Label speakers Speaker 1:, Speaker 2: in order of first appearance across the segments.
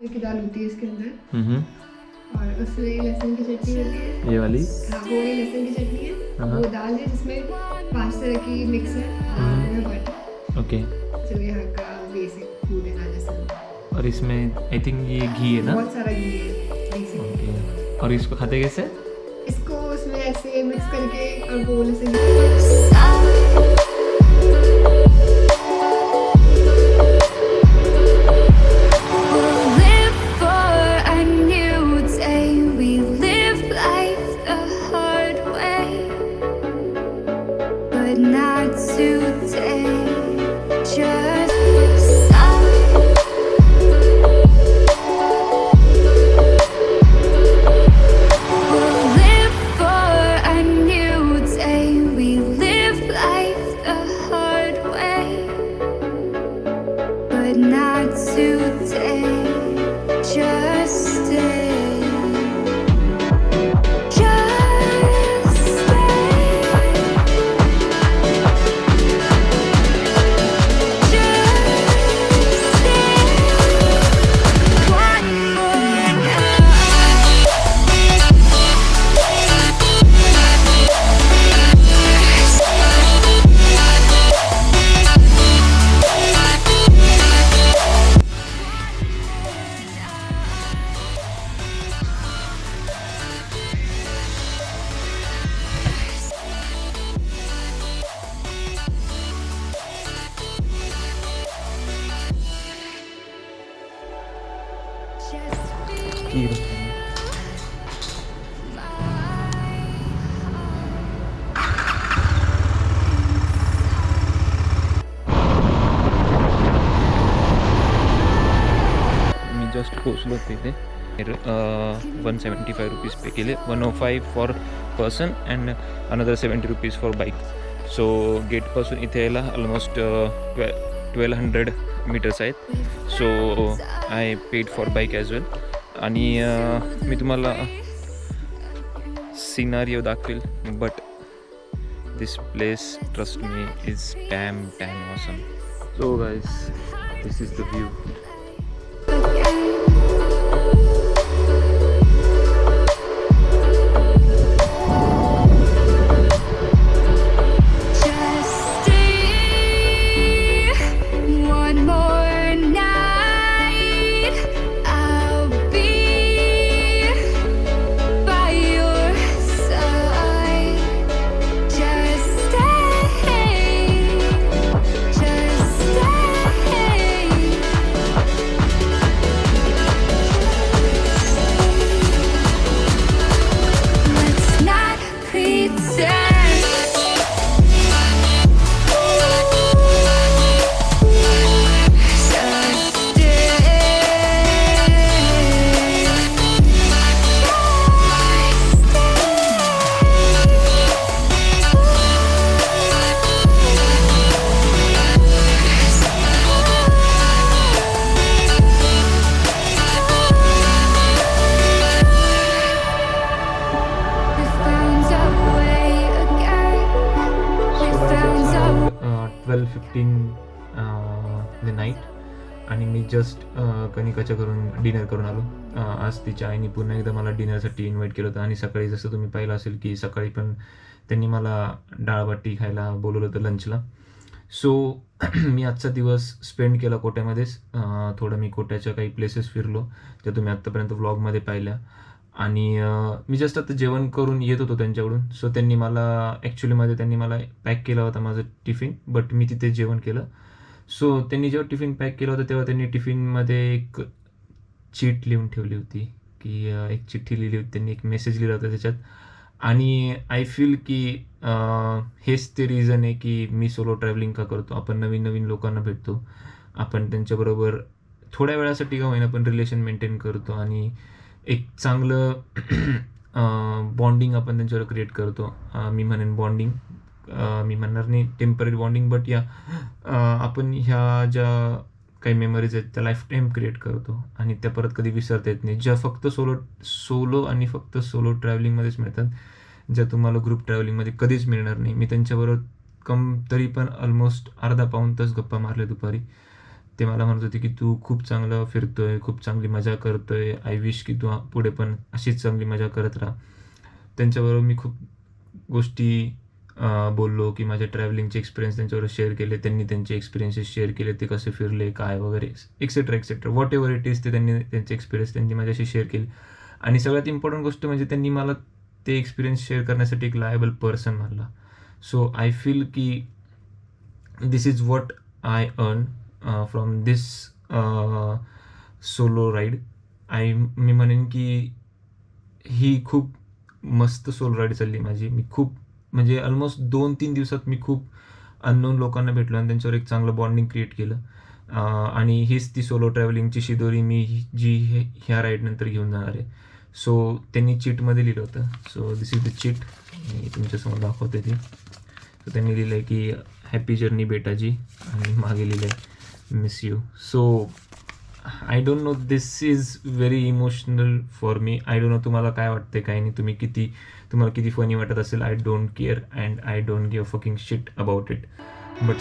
Speaker 1: की दाल होती है इसके अंदर, और उसमें लहसुन की चटनी होती है।
Speaker 2: ये वाली
Speaker 1: हाँ, वो वाली लहसुन की चटनी है। वो दाल है जिसमें 5 तरह की मिक्स है, आलू है, बटर।
Speaker 2: ओके।
Speaker 1: जो यहाँ का बेसिक फूड है राजस्थान।
Speaker 2: और इसमें आई थिंक ये घी है ना?
Speaker 1: बहुत सारा घी है बेसिक।
Speaker 2: ओके। और इसको खाते कैसे?
Speaker 1: इसको उसमें ऐसे मिक्स करके और गोल से
Speaker 2: मी जस्ट पोचलो तिथे. 175 रुपीज पे केले. 105 for person and another 70 rupees for bike. So गेटपासून इथे यायला ऑलमोस्ट 1200 मीटर्स आहेत. So I paid for bike as well. आणि मी तुम्हाला सिनारिओ दाखवेल, but this place, trust me, is damn awesome. So guys, this is the view. The night. आणि मी जस्ट कणिकाच्या करून डिनर करून आलो. आज तिच्या आईने पुन्हा एकदा मला डिनरसाठी इन्व्हाइट केलं होतं. आणि सकाळी जसं तुम्ही पाहिलं असेल की सकाळी पण त्यांनी मला डाळबाटी खायला बोलवलं होतं लंचला. सो मी आजचा दिवस स्पेंड केला कोट्यामध्येच. थोडं मी कोट्याच्या काही प्लेसेस फिरलो त्या तुम्ही आत्तापर्यंत व्लॉगमध्ये पाहिल्या. आणि मी जस्ट आता जेवण करून येत होतो त्यांच्याकडून. सो त्यांनी मला पॅक केला होता माझं टिफिन, बट मी तिथे जेवण केलं. सो त्यांनी जेव्हा टिफिन पॅक केलं होतं तेव्हा त्यांनी टिफिनमध्ये एक चीट लिहून ठेवली होती, की एक चिठ्ठी लिहिली होती त्यांनी, एक मेसेज लिहिला होता त्याच्यात. आणि आय फील की हेच ते रिझन आहे की मी सोलो ट्रॅव्हलिंग का करतो. आपण नवीन नवीन लोकांना भेटतो, आपण त्यांच्याबरोबर थोड्या वेळासाठी का होईना पण रिलेशन मेंटेन करतो आणि एक चांगलं बॉन्डिंग आपण त्यांच्यावर क्रिएट करतो. मी म्हणेन बॉन्डिंग, मी म्हणणार नाही टेम्पररी बॉन्डिंग, बट या आपण ह्या ज्या काही मेमरीज आहेत त्या लाईफ टाईम क्रिएट करतो आणि त्या परत कधी विसरता येत नाही. ज्या फक्त सोलो आणि फक्त सोलो ट्रॅव्हलिंगमध्येच मिळतात, ज्या तुम्हाला ग्रुप ट्रॅव्हलिंगमध्ये कधीच मिळणार नाही. मी त्यांच्याबरोबर तरी पण ऑलमोस्ट अर्धा पाऊण तास गप्पा मारले दुपारी. ते मला म्हणत होते की तू खूप चांगलं फिरतोय, खूप चांगली मजा करतोय, आय विश की तू पुढे पण अशीच चांगली मजा करत राहा. त्यांच्याबरोबर मी खूप गोष्टी बोललो की माझ्या ट्रॅव्हलिंगचे एक्सपिरियन्स त्यांच्याबरोबर शेअर केले. त्यांनी त्यांचे एक्सपिरियन्सेस शेअर केले, ते कसे फिरले, काय वगैरे etcetera etcetera what ever it is, ते त्यांनी त्यांचे एक्सपिरियन्स त्यांनी माझ्याशी शेअर केले. आणि सगळ्यात इम्पॉर्टंट गोष्ट म्हणजे त्यांनी मला ते एक्सपिरियन्स शेअर करण्यासाठी एक लायबल पर्सन मानला. सो आय फील की this is what I earn from this solo ride. मी म्हणेन की ही खूप मस्त सोलो राईड चालली माझी. मी खूप म्हणजे ऑलमोस्ट 2-3 दिवसात मी खूप अननोन लोकांना भेटलो आणि त्यांच्यावर एक चांगलं बॉन्डिंग क्रिएट केलं. आणि हीच ती सोलो ट्रॅव्हलिंगची शिदोरी मी जी ह्या राईडनंतर घेऊन जाणार आहे. सो त्यांनी चीटमध्ये लिहिलं होतं. So this is the cheat, मी तुमच्यासमोर दाखवते ती. सो त्यांनी लिहिलं आहे की हॅपी जर्नी बेटाजी, आणि मागे लिहिलं आहे miss you. So I don't know, this is very emotional for me. I don't know तुम्हाला काय वाटते काय नाही, तुम्हाला किती फनी वाटत असेल. I don't care and I don't give a fucking shit about it. But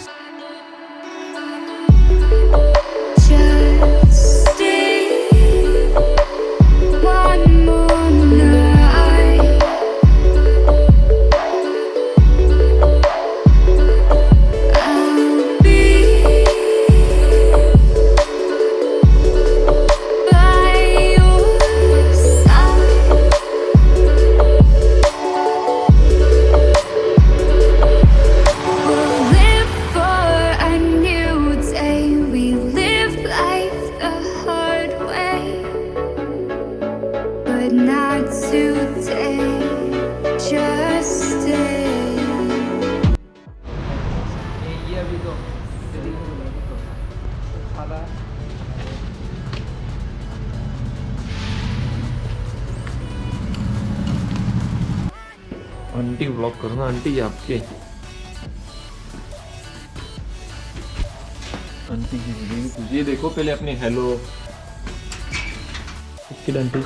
Speaker 2: aunty vlog करो ना, आंटी आपके आंटी की तुझे देखो पहले अपने. हेलो आंटी,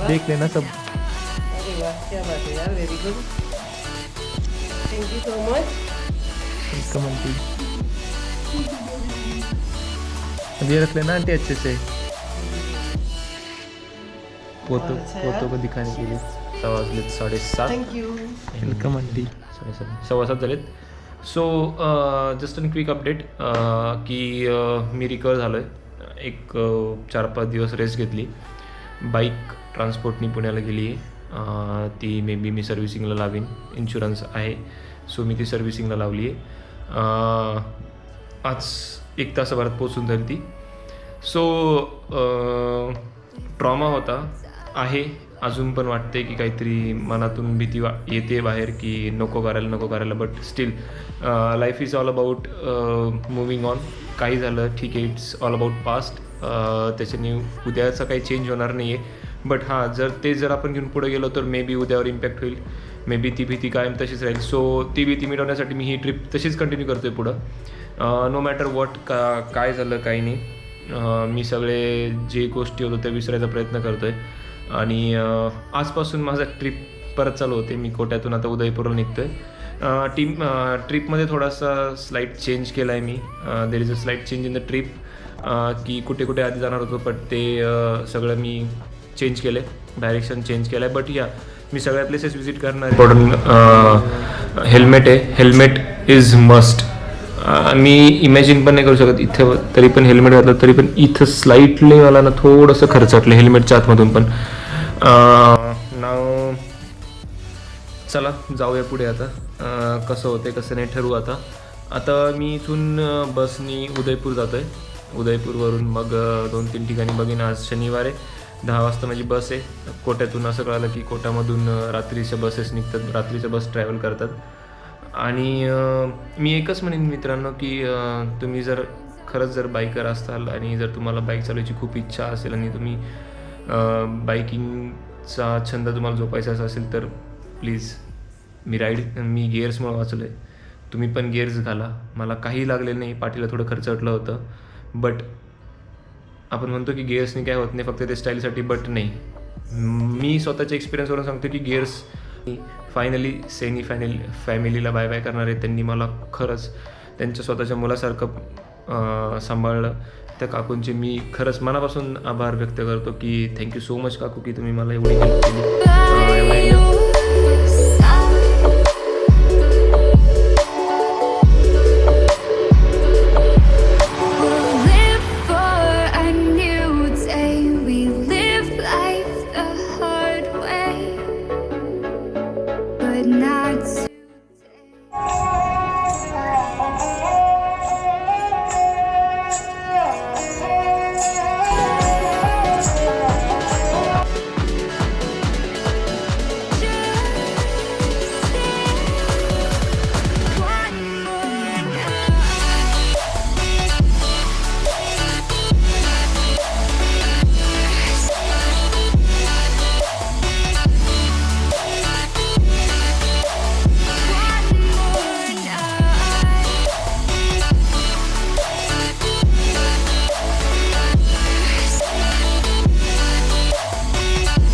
Speaker 2: देख लेना सब.
Speaker 3: अरे वाह, क्या बात है यार, very good, thank you so much.
Speaker 2: Welcome aunty. ये रख लेना आंटी अच्छे से, फोटो को दिखाने के लिए. 7:07.
Speaker 3: Thank you.
Speaker 2: Welcome aunty. 7:15 झालेत. सो जस्ट अन क्विक अपडेट की मी रिकवर झालो आहे. एक 4-5 दिवस रेस्ट घेतली. बाईक ट्रान्सपोर्टनी पुण्याला गेली आहे. ती मे बी मी सर्व्हिसिंगला लावीन, इन्शुरन्स आहे. सो मी ती सर्व्हिसिंगला लावली आहे. आज 1 तासाभरात पोचून जाईल ती. सो ट्रॉमा होता, आहे अजून पण वाटते की काहीतरी मनातून भीती येते बाहेर की नको करायला. But still life is all about moving on. काही झालं ठीक आहे, इट्स ऑल अबाउट पास्ट. त्याच्याने उद्याचा काही चेंज होणार नाही आहे. बट हां, जर आपण घेऊन पुढे गेलो तर मे बी उद्यावर इम्पॅक्ट होईल. मे बी ती भीती कायम तशीच राहील. सो ती भीती मिटवण्यासाठी मी ही ट्रिप तशीच कंटिन्यू करतो आहे पुढं. नो मॅटर वॉट, काय झालं काही नाही. मी सगळे जे गोष्टी होतो त्या विसरायचा प्रयत्न करतो आहे. आणि आजपासून माझा ट्रिप परत चालू होते. मी कोट्यातून आता उदयपूरला निघतो आहे. ट्रिपमध्ये थोडासा स्लाईट चेंज केला आहे मी. There is a slight change in the trip, की कुठे आधी जाणार होतो बट ते सगळं मी चेंज केलं आहे, डायरेक्शन चेंज केलं आहे. बट या मी सगळ्या प्लेसेस विजिट करणार. इम्पॉर्टंट हेल्मेट आहे, helmet is must. Me imagine पण नाही करू शकत इथं, तरी पण हेल्मेट घातलं तरी पण इथं स्लाईटली मला ना थोडंसं खर्चाटलं हेल्मेटच्या आतमधून पण. नाव चला जाऊया पुढे. आता कसं होते कसं नाही ठरवू. आता मी इथून बसनी उदयपूर जातो आहे. उदयपूरवरून मग 2-3 ठिकाणी बघीन. आज शनिवार आहे, 10 वाजता माझी बस आहे. कोट्यातून असं कळालं की कोट्यामधून रात्रीच्या बसेस निघतात, रात्रीच्या बस ट्रॅव्हल करतात. आणि मी एकच म्हणेन मित्रांनो की तुम्ही जर खरंच जर बाईकर असाल आणि जर तुम्हाला बाईक चालवायची खूप इच्छा असेल आणि तुम्ही बाईकिंगचा छंद तुम्हाला जोपायचा असेल तर प्लीज, मी गिअर्समुळे वाचलो आहे. तुम्ही पण गिअर्स घाला. मला काही लागलेलं नाही, पाठीला थोडं खर्चटलं होतं. बट आपण म्हणतो की गिअर्सनी काय होत नाही, फक्त ते स्टाईलसाठी. बट नाही, मी स्वतःच्या एक्सपिरियन्सवरून सांगतो की गिअर्स फायनली सैनी फॅमिलीला बाय करणार आहे. त्यांनी मला खरंच त्यांच्या स्वतःच्या मुलासारखं सांभाळलं. त्या काकूंचे मी खरंच मनापासून आभार व्यक्त करतो की थँक्यू सो मच काकू की तुम्ही मला एवढी हेल्प केली.